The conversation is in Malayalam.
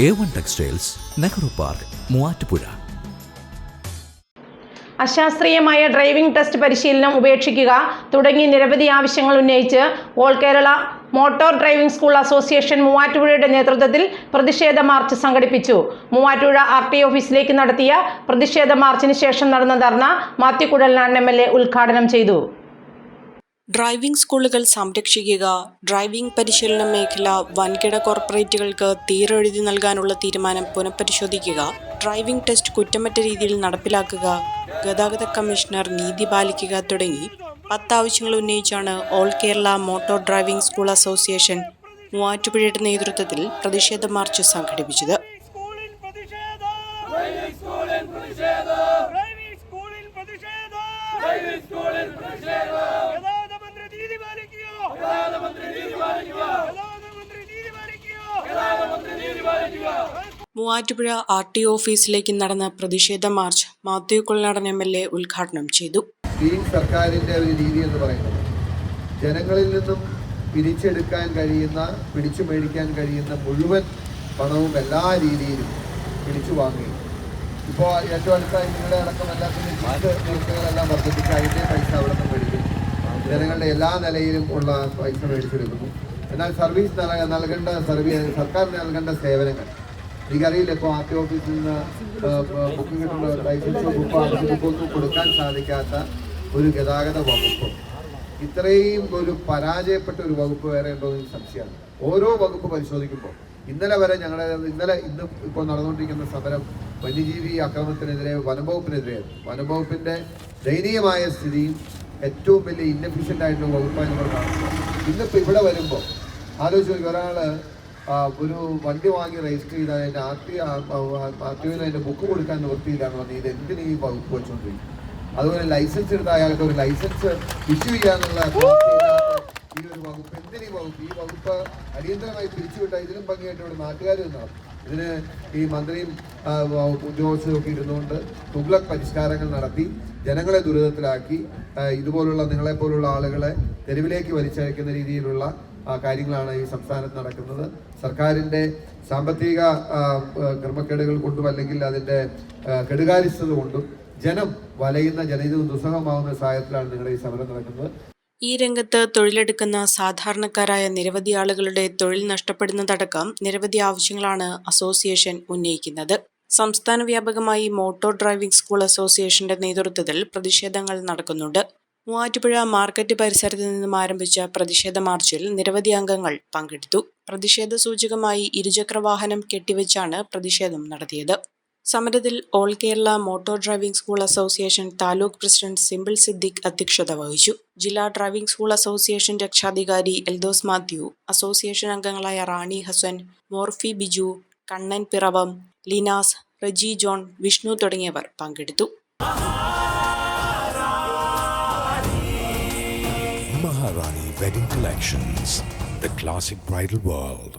A1 textiles, Nehru park, Muvattupuzha. അശാസ്ത്രീയമായ ഡ്രൈവിംഗ് ടെസ്റ്റ് പരിശീലനം ഉപേക്ഷിക്കുക തുടങ്ങി നിരവധി ആവശ്യങ്ങൾ ഉന്നയിച്ച് all Kerala motor driving school association മൂവാറ്റുപുഴയുടെ നേതൃത്വത്തിൽ പ്രതിഷേധ മാർച്ച് സംഘടിപ്പിച്ചു. മൂവാറ്റുപുഴ RTO ഓഫീസിലേക്ക് നടത്തിയ പ്രതിഷേധ മാർച്ചിന് ശേഷം നടന്ന ധർണ മാത്യു കുഴൽനാടൻ MLA ഉദ്ഘാടനം ചെയ്തു. ഡ്രൈവിംഗ് സ്കൂളുകൾ സംരക്ഷിക്കുക, ഡ്രൈവിംഗ് പരിശീലന മേഖല വൻകിട കോർപ്പറേറ്റുകൾക്ക് തീരെഴുതി നൽകാനുള്ള തീരുമാനം പുനഃപരിശോധിക്കുക, ഡ്രൈവിംഗ് ടെസ്റ്റ് കുറ്റമറ്റ രീതിയിൽ നടപ്പിലാക്കുക, ഗതാഗത കമ്മീഷണർ നീതി പാലിക്കുക തുടങ്ങി 10 ആവശ്യങ്ങൾ ഉന്നയിച്ചാണ് all Kerala motor driving school association മൂവാറ്റുപുഴയുടെ നേതൃത്വത്തിൽ പ്രതിഷേധ മാർച്ച് സംഘടിപ്പിച്ചത്. മൂവാറ്റുപുഴ RTO ഓഫീസിലേക്ക് നടന്ന പ്രതിഷേധ മാർച്ച് മാത്യു കുഴൽനാടൻ MLA ഉദ്ഘാടനം ചെയ്തു. ഈ സർക്കാരിൻ്റെ ഒരു രീതി എന്ന് പറയുന്നത് ജനങ്ങളിൽ നിന്നും പിരിച്ചെടുക്കാൻ കഴിയുന്ന, പിടിച്ചു മേടിക്കാൻ കഴിയുന്ന മുഴുവൻ പണവും എല്ലാ രീതിയിലും പിടിച്ചു വാങ്ങി. ഇപ്പോൾ ഏറ്റവും അടുത്തായി നിങ്ങളുടെ അടക്കം എല്ലാത്തിനും നിരക്കുകളെല്ലാം വർദ്ധിപ്പിച്ച് അതിൻ്റെ പൈസ അവിടെ നിന്ന് മേടിക്കും. ജനങ്ങളുടെ എല്ലാ നിലയിലും ഉള്ള പൈസ മേടിച്ചെടുക്കുന്നു. എന്നാൽ സർവീസ് നൽകേണ്ട സർക്കാർ നൽകേണ്ട സേവനങ്ങൾ എനിക്കറിയില്ല. ഇപ്പോൾ RTO ഓഫീസിൽ നിന്ന് ബുക്ക് കിട്ടുന്ന ലൈസൻസോ ബുക്കൊന്നും കൊടുക്കാൻ സാധിക്കാത്ത ഒരു ഗതാഗത വകുപ്പ്, ഇത്രയും ഒരു പരാജയപ്പെട്ട ഒരു വകുപ്പ് വേറെ ഉണ്ടോ എന്ന് സംശയമാണ്. ഓരോ വകുപ്പ് പരിശോധിക്കുമ്പോൾ ഇന്ന് ഇപ്പോൾ നടന്നുകൊണ്ടിരിക്കുന്ന സമരം വന്യജീവി ആക്രമണത്തിനെതിരെ വനംവകുപ്പിനെതിരെയാണ്. വനംവകുപ്പിൻ്റെ ദയനീയമായ സ്ഥിതിയും ഏറ്റവും വലിയ ഇൻഎഫിഷ്യൻ്റ് ആയിട്ടുള്ള വകുപ്പായി നമ്മൾ കാണുമ്പോൾ ഇന്നിപ്പോൾ ഇവിടെ വരുമ്പോൾ ആലോചിച്ച് ഒരാൾ ഒരു വണ്ടി വാങ്ങി രജിസ്റ്റർ ചെയ്ത് അതിൻ്റെ RTOയിൽ അതിൻ്റെ ബുക്ക് കൊടുക്കാൻ നിവൃത്തിയില്ലാന്ന് പറഞ്ഞാൽ ഇത് എന്തിന് ഈ വകുപ്പ് വെച്ചുകൊണ്ടിരിക്കും. അതുപോലെ ലൈസൻസ് എടുത്ത അയാൾക്ക് ഒരു ലൈസൻസ് ഇഷ്യൂ ചെയ്യാനുള്ള ഈ ഒരു വകുപ്പ് എന്തിനീ വകുപ്പ്? ഈ വകുപ്പ് അടിയന്തരമായി പിരിച്ചുവിട്ടാൽ ഇതിലും ഭംഗിയായിട്ട് ഇവിടെ നാട്ടുകാർ നിന്നാണ്. ഇതിന് ഈ മന്ത്രിയും ഉദ്യോഗസ്ഥരും ഒക്കെ ഇരുന്നുകൊണ്ട് തുഗ്ലക് പരിഷ്കാരങ്ങൾ നടത്തി ജനങ്ങളെ ദുരിതത്തിലാക്കി ഇതുപോലുള്ള നിങ്ങളെപ്പോലുള്ള ആളുകളെ തെരുവിലേക്ക് വലിച്ചയക്കുന്ന രീതിയിലുള്ള കാര്യങ്ങളാണ് ഈ സംസ്ഥാനത്ത് നടക്കുന്നത്. സർക്കാരിൻ്റെ സാമ്പത്തിക ക്രമക്കേടുകൾ കൊണ്ടും അല്ലെങ്കിൽ അതിൻ്റെ കെടുകാര്യസ്ഥത കൊണ്ടും ജനം വലയുന്ന ജനജീവിതം ദുസ്സഹമാവുന്ന സാഹചര്യത്തിലാണ് നിങ്ങളുടെ ഈ സമരം നടക്കുന്നത്. ഈ രംഗത്ത് തൊഴിലെടുക്കുന്ന സാധാരണക്കാരായ നിരവധി ആളുകളുടെ തൊഴിൽ നഷ്ടപ്പെടുന്നതടക്കം നിരവധി ആവശ്യങ്ങളാണ് അസോസിയേഷൻ ഉന്നയിക്കുന്നത്. സംസ്ഥാന വ്യാപകമായി മോട്ടോർ ഡ്രൈവിംഗ് സ്കൂൾ അസോസിയേഷന്റെ നേതൃത്വത്തിൽ പ്രതിഷേധങ്ങൾ നടക്കുന്നുണ്ട്. മൂവാറ്റുപുഴ മാർക്കറ്റ് പരിസരത്ത് നിന്നും ആരംഭിച്ച പ്രതിഷേധ മാർച്ചിൽ നിരവധി അംഗങ്ങൾ പങ്കെടുത്തു. പ്രതിഷേധ സൂചകമായി ഇരുചക്രവാഹനം കെട്ടിവെച്ചാണ് പ്രതിഷേധം നടത്തിയത്. സമരത്തിൽ all Kerala motor driving school association taluk president simple Siddique അധ്യക്ഷത വഹിച്ചു. ജില്ലാ ഡ്രൈവിംഗ് സ്കൂൾ അസോസിയേഷൻ രക്ഷാധികാരി എൽദോസ് മാത്യു, അസോസിയേഷൻ അംഗങ്ങളായ റാണി ഹസൻ, മോർഫി ബിജു, കണ്ണൻ പിറവം, ലിനാസ്, റജി ജോൺ, വിഷ്ണു തുടങ്ങിയവർ പങ്കെടുത്തു. Maharani Wedding Collections, the classic bridal world.